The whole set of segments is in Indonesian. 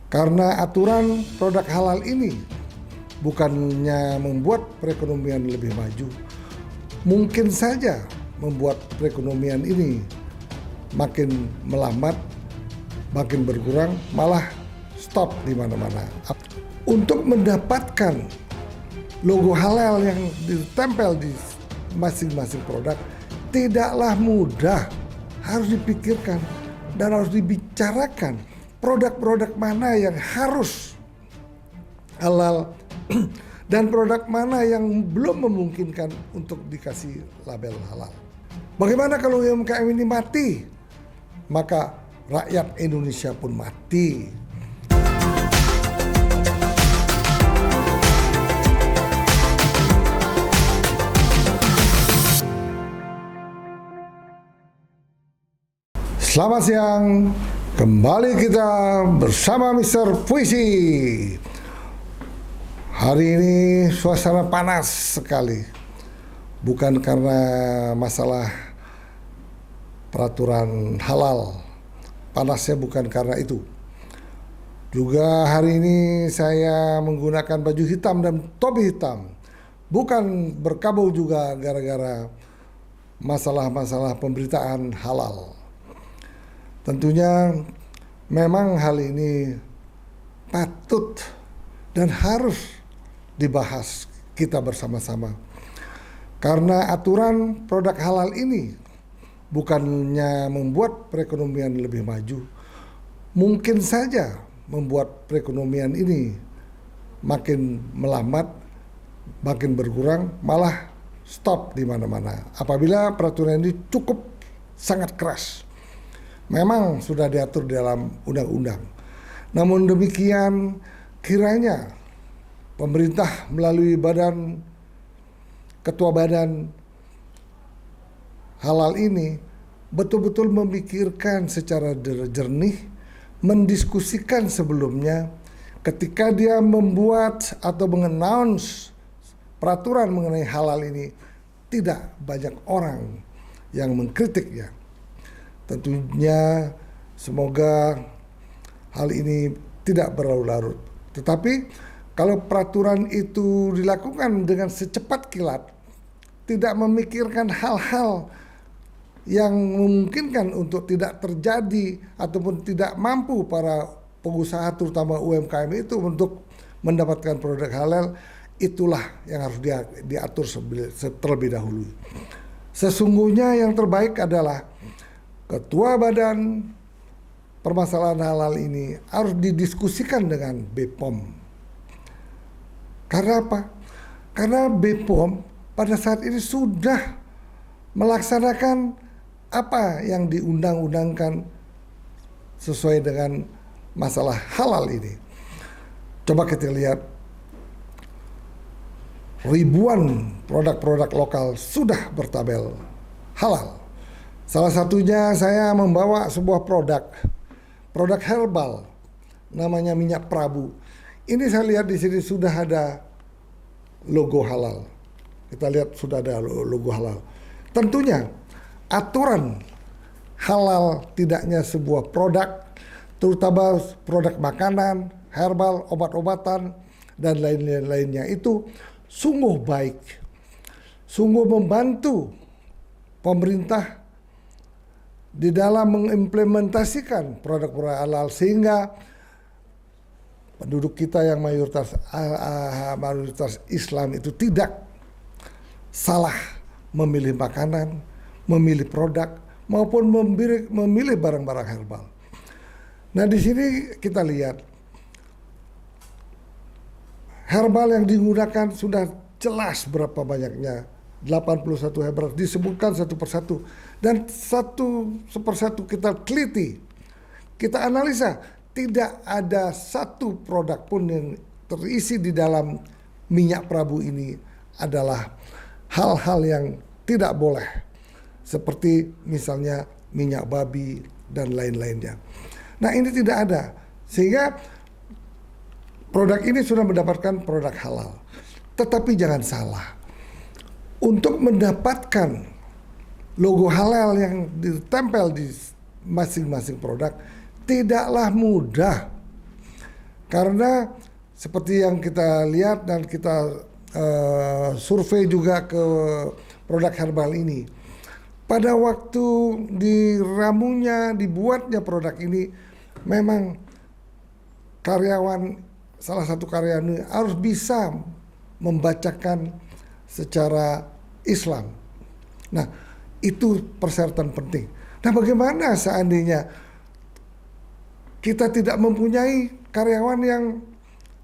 Karena aturan produk halal ini bukannya membuat perekonomian lebih maju, mungkin saja membuat perekonomian ini makin melambat, makin berkurang, malah stop di mana-mana. Untuk mendapatkan logo halal yang ditempel di masing-masing produk tidaklah mudah. Harus dipikirkan dan harus dibicarakan produk-produk mana yang harus halal dan produk mana yang belum memungkinkan untuk dikasih label halal. Bagaimana kalau UMKM ini mati? Maka rakyat Indonesia pun mati. Selamat siang, kembali kita bersama Mr. Puisi. Hari ini suasana panas sekali, bukan karena masalah peraturan halal, panasnya bukan karena itu. Juga hari ini saya menggunakan baju hitam dan topi hitam, bukan berkabau juga gara-gara masalah-masalah pemberitaan halal. Tentunya memang hal ini patut dan harus dibahas kita bersama-sama. Karena aturan produk halal ini bukannya membuat perekonomian lebih maju, mungkin saja membuat perekonomian ini makin melambat, makin berkurang, malah stop di mana-mana. Apabila peraturan ini cukup sangat keras. Memang sudah diatur dalam undang-undang. Namun demikian, kiranya pemerintah melalui ketua badan halal ini betul-betul memikirkan secara jernih, mendiskusikan sebelumnya ketika dia membuat atau mengannounce peraturan mengenai halal ini. Tidak banyak orang yang mengkritiknya. Tentunya semoga hal ini tidak berlarut-larut. Tetapi kalau peraturan itu dilakukan dengan secepat kilat, tidak memikirkan hal-hal yang memungkinkan untuk tidak terjadi ataupun tidak mampu para pengusaha terutama UMKM itu untuk mendapatkan produk halal, itulah yang harus diatur terlebih dahulu. Sesungguhnya yang terbaik adalah Ketua Badan permasalahan halal ini harus didiskusikan dengan BPOM. Karena apa? Karena BPOM pada saat ini sudah melaksanakan apa yang diundang-undangkan sesuai dengan masalah halal ini. Coba kita lihat, ribuan produk-produk lokal sudah bertabel halal. Salah satunya saya membawa sebuah produk herbal, namanya minyak Prabu. Ini saya lihat di sini sudah ada logo halal. Kita lihat sudah ada logo halal. Tentunya aturan halal tidaknya sebuah produk, terutama produk makanan, herbal, obat-obatan, dan lain-lainnya itu sungguh baik, sungguh membantu pemerintah di dalam mengimplementasikan produk-produk halal sehingga penduduk kita yang mayoritas Islam itu tidak salah memilih makanan, memilih produk maupun memilih barang-barang herbal. Nah, di sini kita lihat herbal yang digunakan sudah jelas berapa banyaknya. 81 herbal disebutkan satu persatu dan satu persatu kita teliti, kita analisa, tidak ada satu produk pun yang terisi di dalam minyak Prabu ini adalah hal-hal yang tidak boleh, seperti misalnya minyak babi dan lain-lainnya. Nah, ini tidak ada, sehingga produk ini sudah mendapatkan produk halal. Tetapi jangan salah, untuk mendapatkan logo halal yang ditempel di masing-masing produk tidaklah mudah. Karena seperti yang kita lihat dan kita survei juga ke produk herbal ini, pada waktu dibuatnya produk ini, memang salah satu karyawan ini harus bisa membacakan secara Islam. Nah, itu persyaratan penting. Nah, bagaimana seandainya kita tidak mempunyai karyawan yang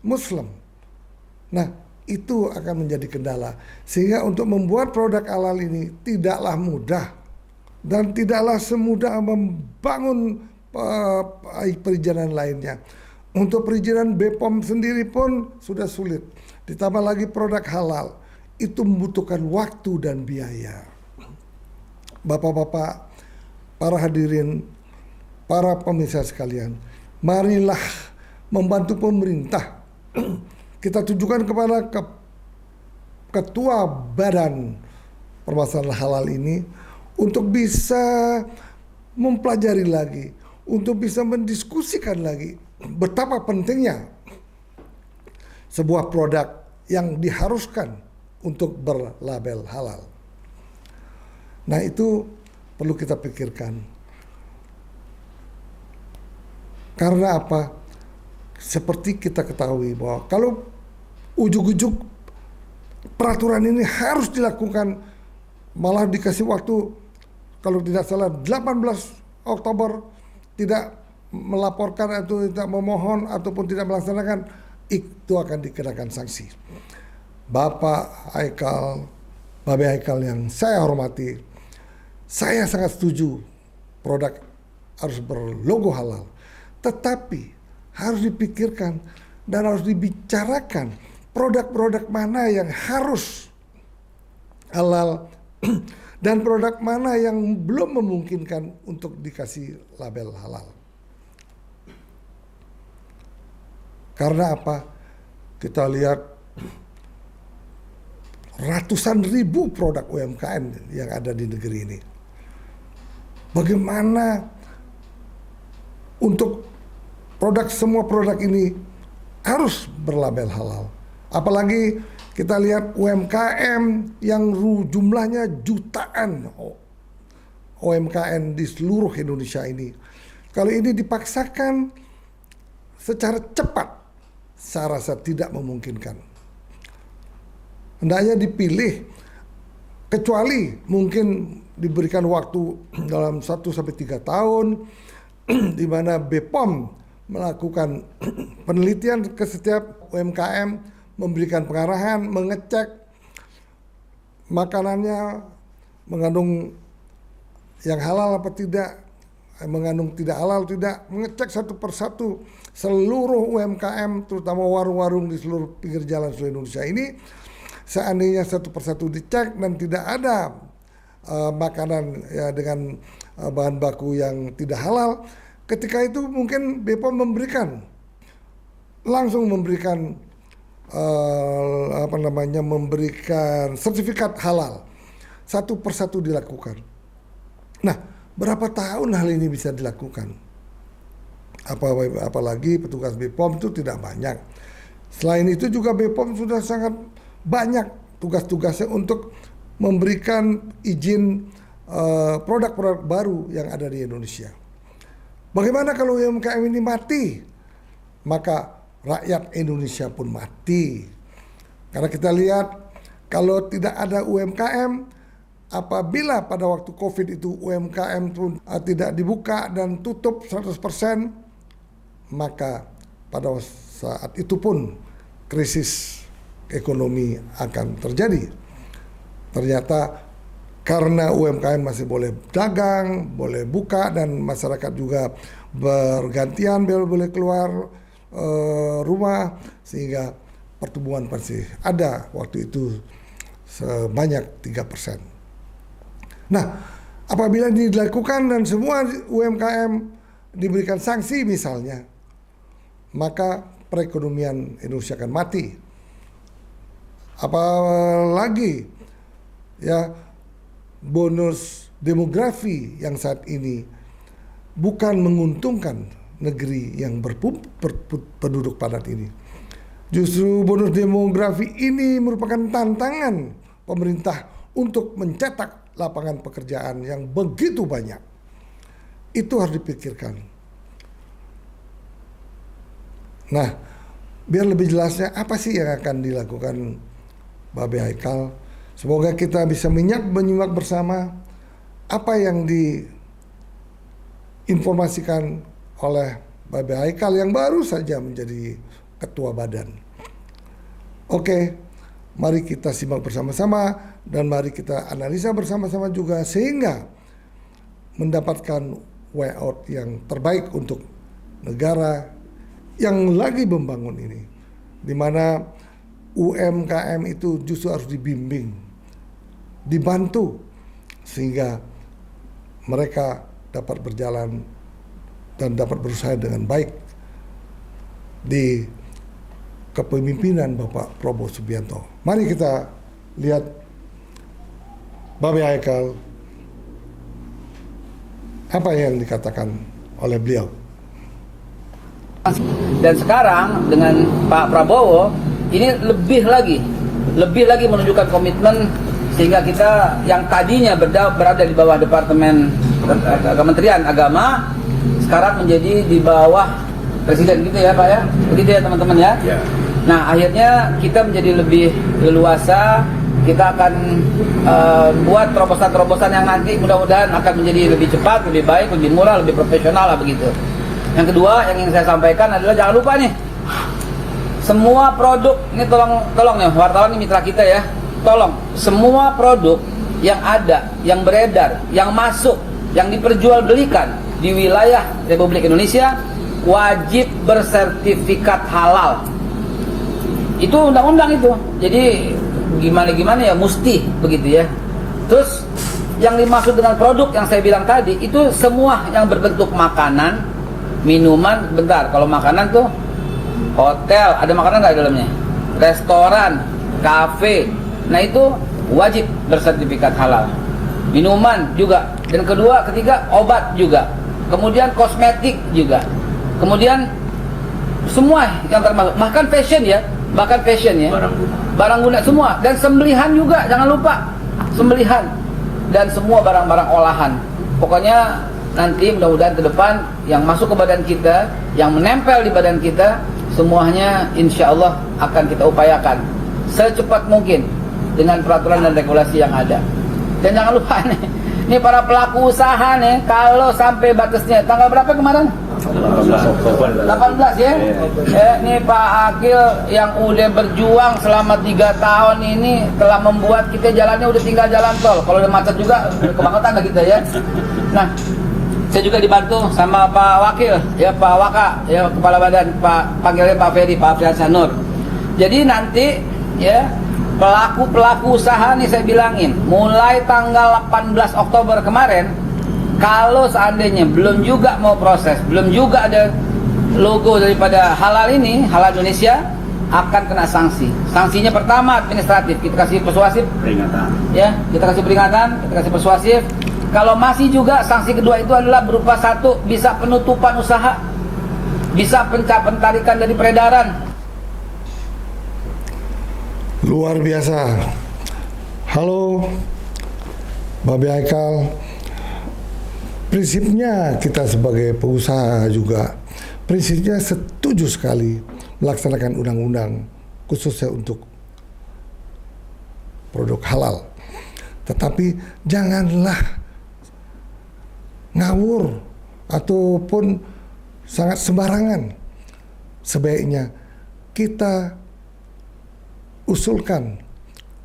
Muslim? Nah, itu akan menjadi kendala. Sehingga untuk membuat produk halal ini tidaklah mudah. Dan tidaklah semudah membangun perizinan lainnya. Untuk perizinan BPOM sendiri pun sudah sulit. Ditambah lagi produk halal. Itu membutuhkan waktu dan biaya. Bapak-bapak, para hadirin, para pemirsa sekalian, marilah membantu pemerintah. Kita tujukan kepada ketua badan permasalahan halal ini untuk bisa mempelajari lagi, untuk bisa mendiskusikan lagi betapa pentingnya sebuah produk yang diharuskan untuk berlabel halal. Nah, itu perlu kita pikirkan. Karena apa? Seperti kita ketahui bahwa kalau ujuk-ujuk peraturan ini harus dilakukan, malah dikasih waktu kalau tidak salah 18 Oktober tidak melaporkan atau tidak memohon ataupun tidak melaksanakan, itu akan dikenakan sanksi. Bapak Haikal, Babe Haikal yang saya hormati, saya sangat setuju produk harus berlogo halal. Tetapi harus dipikirkan dan harus dibicarakan produk-produk mana yang harus halal dan produk mana yang belum memungkinkan untuk dikasih label halal. Karena apa? Kita lihat ratusan ribu produk UMKM yang ada di negeri ini. Bagaimana untuk semua produk ini harus berlabel halal? Apalagi kita lihat UMKM yang jumlahnya jutaan UMKM di seluruh Indonesia ini. Kalau ini dipaksakan secara cepat, saya rasa tidak memungkinkan. Hendaknya dipilih, kecuali mungkin diberikan waktu dalam 1-3 tahun, di mana BPOM melakukan penelitian ke setiap UMKM, memberikan pengarahan, mengecek makanannya mengandung yang halal apa tidak, mengandung tidak halal tidak, mengecek satu persatu seluruh UMKM, terutama warung-warung di seluruh pinggir jalan seluruh Indonesia ini. Seandainya satu persatu dicek dan tidak ada makanan ya dengan bahan baku yang tidak halal, ketika itu mungkin BPOM langsung memberikan memberikan sertifikat halal. Satu persatu dilakukan. Nah, berapa tahun hal ini bisa dilakukan? Apalagi petugas BPOM itu tidak banyak. Selain itu juga BPOM sudah sangat banyak tugas-tugasnya untuk memberikan izin produk-produk baru yang ada di Indonesia. Bagaimana kalau UMKM ini mati? Maka rakyat Indonesia pun mati. Karena kita lihat kalau tidak ada UMKM, apabila pada waktu COVID itu UMKM pun tidak dibuka dan tutup 100%, maka pada saat itu pun krisis ekonomi akan terjadi. Ternyata karena UMKM masih boleh dagang, boleh buka, dan masyarakat juga bergantian boleh keluar rumah, sehingga pertumbuhan masih ada waktu itu sebanyak 3%. Nah, apabila ini dilakukan dan semua UMKM diberikan sanksi misalnya, maka perekonomian Indonesia akan mati. Apalagi ya bonus demografi yang saat ini bukan menguntungkan negeri yang penduduk padat ini. Justru bonus demografi ini merupakan tantangan pemerintah untuk mencetak lapangan pekerjaan yang begitu banyak. Itu harus dipikirkan. Nah, biar lebih jelasnya apa sih yang akan dilakukan Babe Haikal, semoga kita bisa menyimak bersama apa yang diinformasikan oleh Babe Haikal yang baru saja menjadi ketua badan. Oke, mari kita simak bersama-sama dan mari kita analisa bersama-sama juga sehingga mendapatkan way out yang terbaik untuk negara yang lagi membangun ini, di mana UMKM itu justru harus dibimbing, dibantu sehingga mereka dapat berjalan dan dapat berusaha dengan baik di kepemimpinan Bapak Prabowo Subianto. Mari kita lihat Babe Haikal apa yang dikatakan oleh beliau. Dan sekarang dengan Pak Prabowo ini lebih lagi menunjukkan komitmen sehingga kita yang tadinya berada di bawah Departemen Kementerian Agama sekarang menjadi di bawah Presiden gitu ya Pak ya, begitu ya teman-teman ya. Nah akhirnya kita menjadi lebih leluasa, kita akan buat terobosan-terobosan yang nanti mudah-mudahan akan menjadi lebih cepat, lebih baik, lebih murah, lebih profesional lah begitu. Yang kedua yang ingin saya sampaikan adalah jangan lupa nih, semua produk ini tolong nih wartawan ini mitra kita ya, tolong semua produk yang ada, yang beredar, yang masuk, yang diperjualbelikan di wilayah Republik Indonesia wajib bersertifikat halal. Itu undang-undang itu. Jadi gimana ya mesti begitu ya. Terus yang dimaksud dengan produk yang saya bilang tadi itu semua yang berbentuk makanan, minuman, bentar, kalau makanan tuh hotel, ada makanan nggak di dalamnya? Restoran, kafe, nah itu wajib bersertifikat halal. Minuman juga, dan kedua, ketiga obat juga, kemudian kosmetik juga, kemudian semua yang termasuk, bahkan fashion ya, barang guna semua, dan sembelihan juga, jangan lupa sembelihan dan semua barang-barang olahan. Pokoknya nanti mudah-mudahan ke depan yang masuk ke badan kita, yang menempel di badan kita, semuanya insya Allah akan kita upayakan secepat mungkin dengan peraturan dan regulasi yang ada. Dan jangan lupa nih para pelaku usaha nih, kalau sampai batasnya tanggal berapa kemarin? 18 ya. Ini Pak Akil yang udah berjuang selama 3 tahun ini telah membuat kita jalannya udah tinggal jalan tol. Kalau udah macet juga kebangetan lah kita ya. Nah, saya juga dibantu sama Pak Wakil ya, Pak Waka ya, kepala badan, Pak panggilnya Pak Ferry, Pak Afriansyah Nur. Jadi nanti ya pelaku usaha nih saya bilangin, mulai tanggal 18 Oktober kemarin, kalau seandainya belum juga mau proses, belum juga ada logo daripada halal ini, halal Indonesia, akan kena sanksi. Sanksinya pertama administratif, kita kasih persuasif, peringatan. Ya, kita kasih peringatan, kita kasih persuasif. Kalau masih juga sanksi kedua itu adalah berupa satu, bisa penutupan usaha, bisa pentarikan dari peredaran. Luar biasa. Halo, Babe Haikal. Prinsipnya kita sebagai pengusaha juga, prinsipnya setuju sekali melaksanakan undang-undang khususnya untuk produk halal. Tetapi janganlah ngawur ataupun sangat sembarangan. Sebaiknya kita usulkan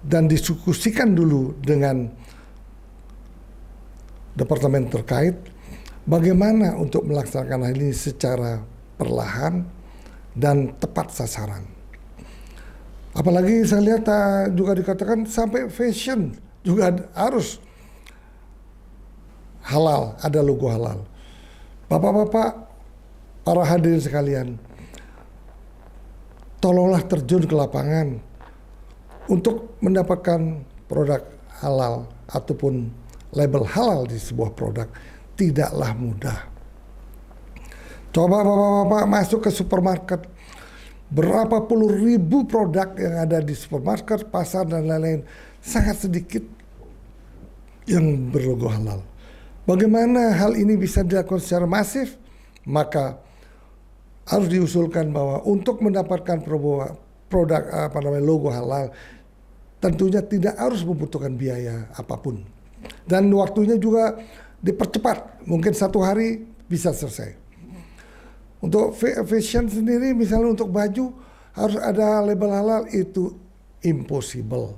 dan diskusikan dulu dengan departemen terkait bagaimana untuk melaksanakan hal ini secara perlahan dan tepat sasaran. Apalagi saya lihat juga dikatakan sampai fashion juga harus halal, ada logo halal. Bapak-bapak, para hadirin sekalian, tolonglah terjun ke lapangan untuk mendapatkan produk halal ataupun label halal di sebuah produk tidaklah mudah. Coba bapak-bapak masuk ke supermarket, berapa puluh ribu produk yang ada di supermarket, pasar dan lain-lain, sangat sedikit yang berlogo halal. Bagaimana hal ini bisa dilakukan secara masif? Maka harus diusulkan bahwa untuk mendapatkan produk logo halal, tentunya tidak harus membutuhkan biaya apapun. Dan waktunya juga dipercepat, mungkin 1 hari bisa selesai. Untuk fashion sendiri, misalnya untuk baju harus ada label halal, itu impossible.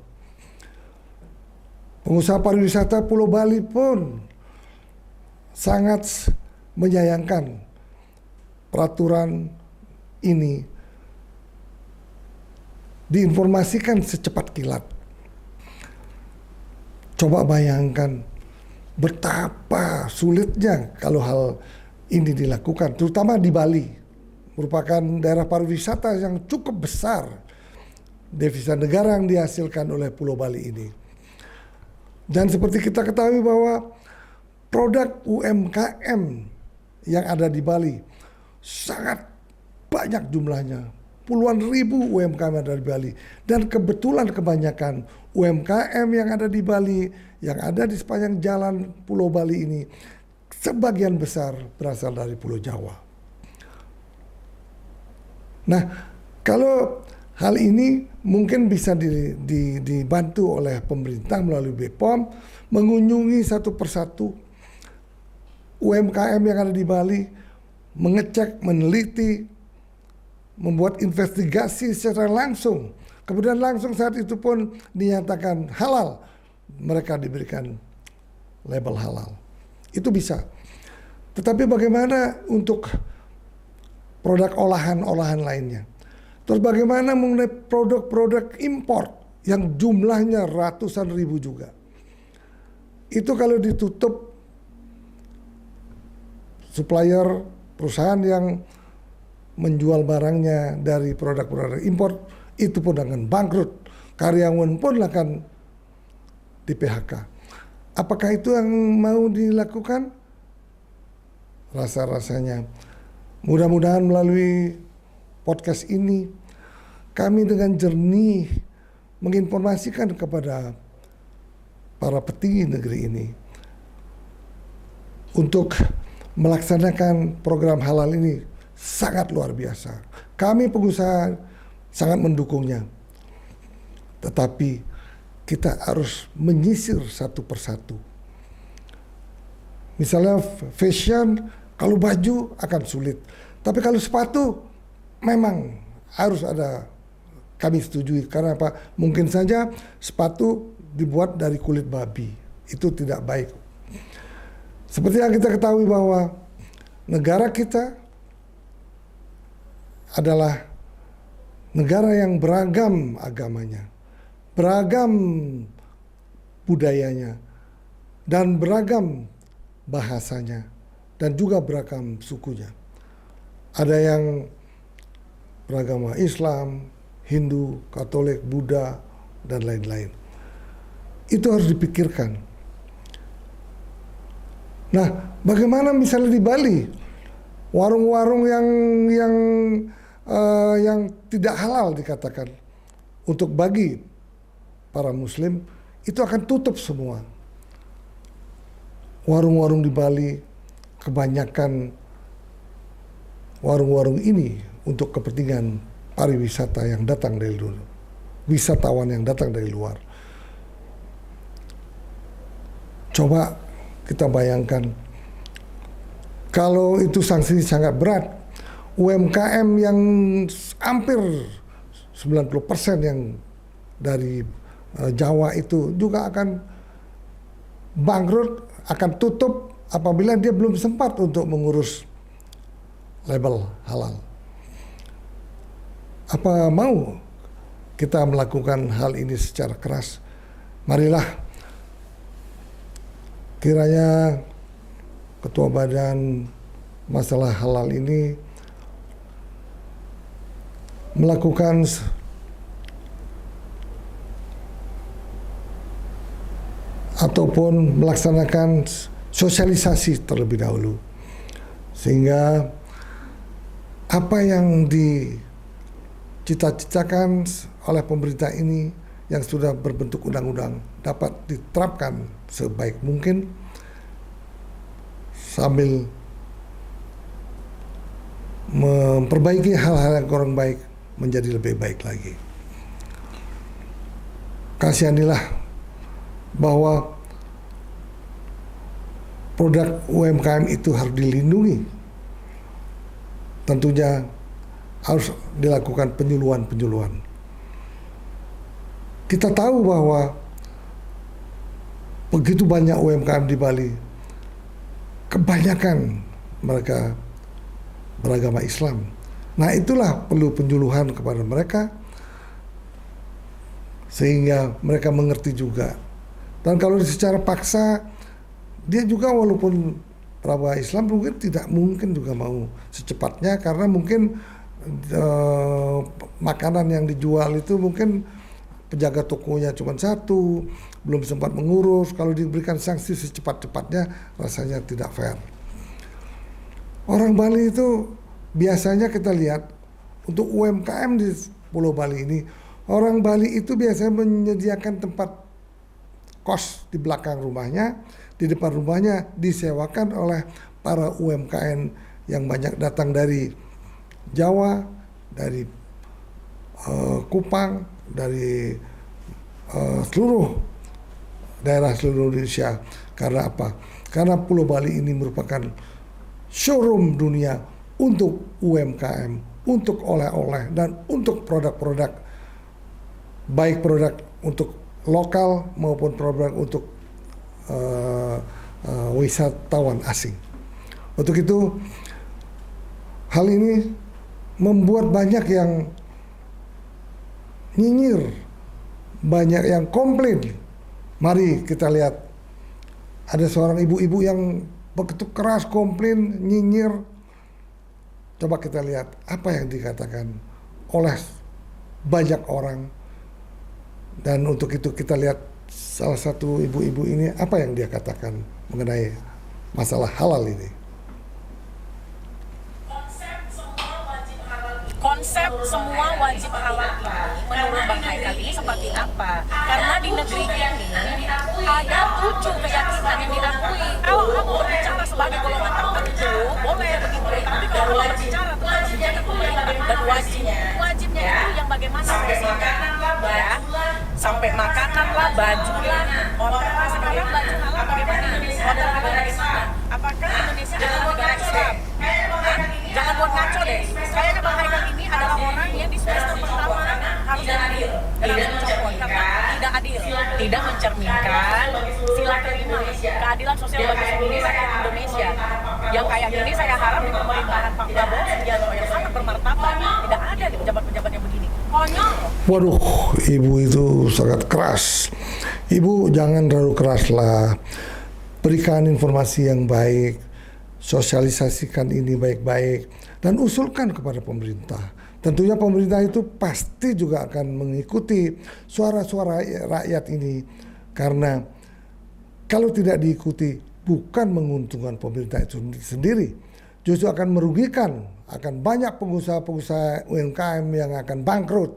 Pengusaha pariwisata Pulau Bali pun sangat menyayangkan peraturan ini diinformasikan secepat kilat. Coba bayangkan betapa sulitnya kalau hal ini dilakukan, terutama di Bali, merupakan daerah pariwisata yang cukup besar. Devisa negara yang dihasilkan oleh Pulau Bali ini. Dan seperti kita ketahui bahwa produk UMKM yang ada di Bali sangat banyak jumlahnya, puluhan ribu UMKM yang ada di Bali. Dan kebetulan kebanyakan UMKM yang ada di Bali, yang ada di sepanjang jalan Pulau Bali ini, sebagian besar berasal dari Pulau Jawa. Nah, kalau hal ini mungkin bisa dibantu oleh pemerintah melalui BPOM, mengunjungi satu persatu UMKM yang ada di Bali, mengecek, meneliti, membuat investigasi secara langsung. Kemudian langsung saat itu pun dinyatakan halal, mereka diberikan label halal. Itu bisa. Tetapi bagaimana untuk produk olahan-olahan lainnya? Terus bagaimana mengenai produk-produk impor yang jumlahnya ratusan ribu juga? Itu kalau ditutup, supplier, perusahaan yang menjual barangnya dari produk-produk impor, itu pun akan bangkrut. Karyawan pun akan di PHK. Apakah itu yang mau dilakukan? Rasa-rasanya. Mudah-mudahan melalui podcast ini, kami dengan jernih menginformasikan kepada para petinggi negeri ini untuk melaksanakan program halal ini sangat luar biasa. Kami pengusaha sangat mendukungnya. Tetapi kita harus menyisir satu persatu. Misalnya fashion, kalau baju akan sulit. Tapi kalau sepatu memang harus ada, kami setujui. Karena apa? Mungkin saja sepatu dibuat dari kulit babi. Itu tidak baik. Seperti yang kita ketahui bahwa negara kita adalah negara yang beragam agamanya, beragam budayanya, dan beragam bahasanya, dan juga beragam sukunya. Ada yang beragama Islam, Hindu, Katolik, Buddha, dan lain-lain. Itu harus dipikirkan. Nah, bagaimana misalnya di Bali, warung-warung yang tidak halal dikatakan untuk bagi para Muslim itu akan tutup semua. Warung-warung di Bali, kebanyakan warung-warung ini untuk kepentingan pariwisata yang datang dari luar, wisatawan yang datang dari luar. Coba kita bayangkan, kalau itu sanksi sangat berat, UMKM yang hampir 90% yang dari Jawa itu juga akan bangkrut, akan tutup apabila dia belum sempat untuk mengurus label halal. Apa mau kita melakukan hal ini secara keras? Marilah kiranya Ketua Badan Masalah Halal ini melakukan ataupun melaksanakan sosialisasi terlebih dahulu, sehingga apa yang dicita-citakan oleh pemerintah ini yang sudah berbentuk undang-undang dapat diterapkan sebaik mungkin sambil memperbaiki hal-hal yang kurang baik menjadi lebih baik lagi. Kasihanilah bahwa produk UMKM itu harus dilindungi. Tentunya harus dilakukan penyuluhan-penyuluhan. Kita tahu bahwa begitu banyak UMKM di Bali, kebanyakan mereka beragama Islam. Nah, itulah perlu penyuluhan kepada mereka sehingga mereka mengerti juga. Dan kalau secara paksa, dia juga walaupun beragama Islam mungkin juga mau secepatnya, karena mungkin makanan yang dijual itu mungkin penjaga tokonya cuma satu, belum sempat mengurus. Kalau diberikan sanksi secepat-cepatnya rasanya tidak fair. Orang Bali itu biasanya kita lihat untuk UMKM di Pulau Bali ini, orang Bali itu biasanya menyediakan tempat kos di belakang rumahnya, di depan rumahnya disewakan oleh para UMKM yang banyak datang dari Jawa, dari Kupang, dari seluruh daerah seluruh Indonesia. Karena apa? Karena Pulau Bali ini merupakan showroom dunia untuk UMKM, untuk oleh-oleh, dan untuk produk-produk, baik produk untuk lokal maupun produk untuk wisatawan asing. Untuk itu, hal ini membuat banyak yang nyinyir, banyak yang komplain. Mari kita lihat, ada seorang ibu-ibu yang begitu keras komplain, nyinyir. Coba kita lihat apa yang dikatakan oleh banyak orang. Dan untuk itu kita lihat salah satu ibu-ibu ini apa yang dia katakan mengenai masalah halal ini. Konsep semua wajib halal ini menurut Bang Haikal ini seperti apa? Karena di negeri ini ada 7 keyakinan yang diakui. Kalau kamu berbicara sebagai golongan tertentu boleh begitu, tapi kalau berbicara tentang menjaga pemerintah dan wajibnya itu yang bagaimana fungsinya, ya, sampai makanan lah, baju lah, hotel lah. Sekarang baju halal bagaimana? Hotel halal bagaimana? Apakah Indonesia adalah negara Islam? Jangan buat ngaco deh. Kayaknya Bang Haikal ini adalah orang yang di semester pertama harus adil dalam mencopot karena tidak adil, tidak mencerminkan sila kelima keadilan sosial bagi seluruh rakyat Indonesia. Yang kayak gini saya harap di pemerintahan Pak Prabowo Subianto yang sangat bermartabat tidak ada di pejabat-pejabat yang begini. Konyol. Waduh, ibu itu sangat keras. Ibu jangan terlalu keras lah. Berikan informasi yang baik, sosialisasikan ini baik-baik, dan usulkan kepada pemerintah. Tentunya pemerintah itu pasti juga akan mengikuti suara-suara rakyat ini, karena kalau tidak diikuti bukan menguntungkan pemerintah itu sendiri, justru akan merugikan, akan banyak pengusaha-pengusaha UMKM yang akan bangkrut.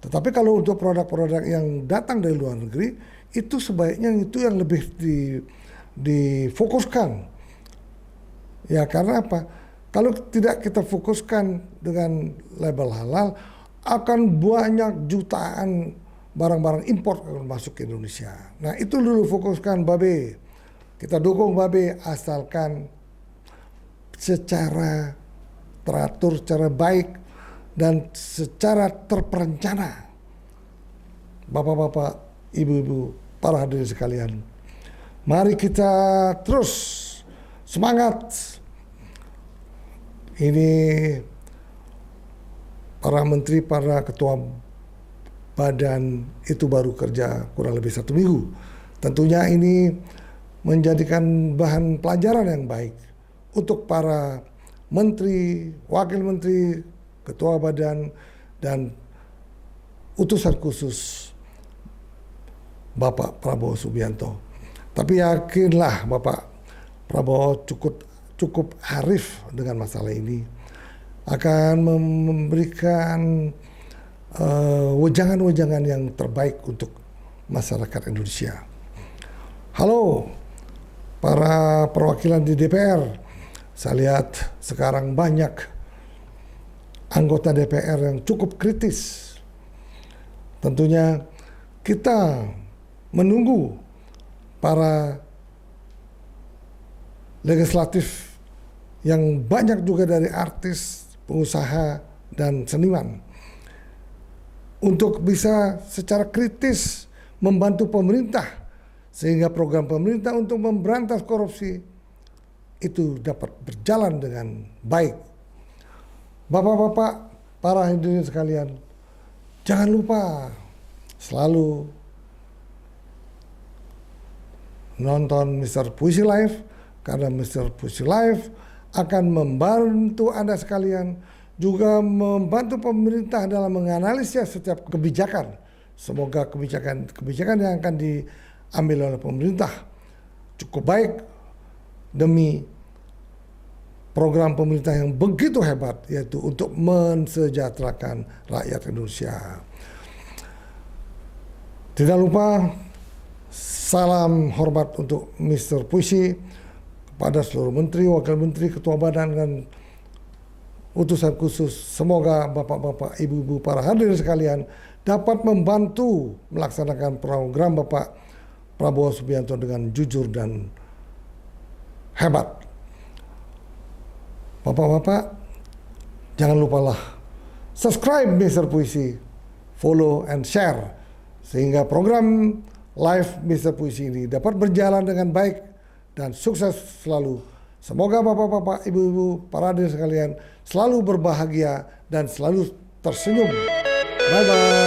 Tetapi kalau untuk produk-produk yang datang dari luar negeri, itu sebaiknya itu yang lebih difokuskan. Ya, karena apa? Kalau tidak kita fokuskan dengan label halal, akan banyak jutaan barang-barang impor akan masuk ke Indonesia. Nah, itu dulu fokuskan Babe. Kita dukung Babe asalkan secara teratur, secara baik, dan secara terperencana. Bapak-bapak, ibu-ibu, para hadirin sekalian, mari kita terus semangat. Ini para menteri, para ketua badan itu baru kerja kurang lebih 1 minggu. Tentunya ini menjadikan bahan pelajaran yang baik untuk para menteri, wakil menteri, ketua badan, dan utusan khusus Bapak Prabowo Subianto. Tapi yakinlah Bapak Prabowo cukup arif dengan masalah ini. akan memberikan wejangan-wejangan yang terbaik untuk masyarakat Indonesia. Halo para perwakilan di DPR, saya lihat sekarang banyak anggota DPR yang cukup kritis. Tentunya kita menunggu para legislatif yang banyak juga dari artis, pengusaha, dan seniman untuk bisa secara kritis membantu pemerintah sehingga program pemerintah untuk memberantas korupsi itu dapat berjalan dengan baik. Bapak-bapak, para hadirin sekalian, jangan lupa selalu nonton Mr. Puisi Live, karena Mr. Puisi Live akan membantu Anda sekalian, juga membantu pemerintah dalam menganalisis setiap kebijakan. Semoga kebijakan yang akan diambil oleh pemerintah cukup baik demi program pemerintah yang begitu hebat, yaitu untuk mensejahterakan rakyat Indonesia. Tidak lupa salam hormat untuk Mr. Puisi kepada seluruh menteri, wakil menteri, ketua badan, dan utusan khusus. Semoga bapak-bapak, ibu-ibu, para hadirin sekalian dapat membantu melaksanakan program Bapak Prabowo Subianto dengan jujur dan hebat. Bapak-bapak, jangan lupalah subscribe Mr. Puisi, follow and share, sehingga program live Mr. Puisi ini dapat berjalan dengan baik dan sukses selalu. Semoga bapak-bapak, ibu-ibu, para hadirin sekalian selalu berbahagia dan selalu tersenyum. Bye-bye.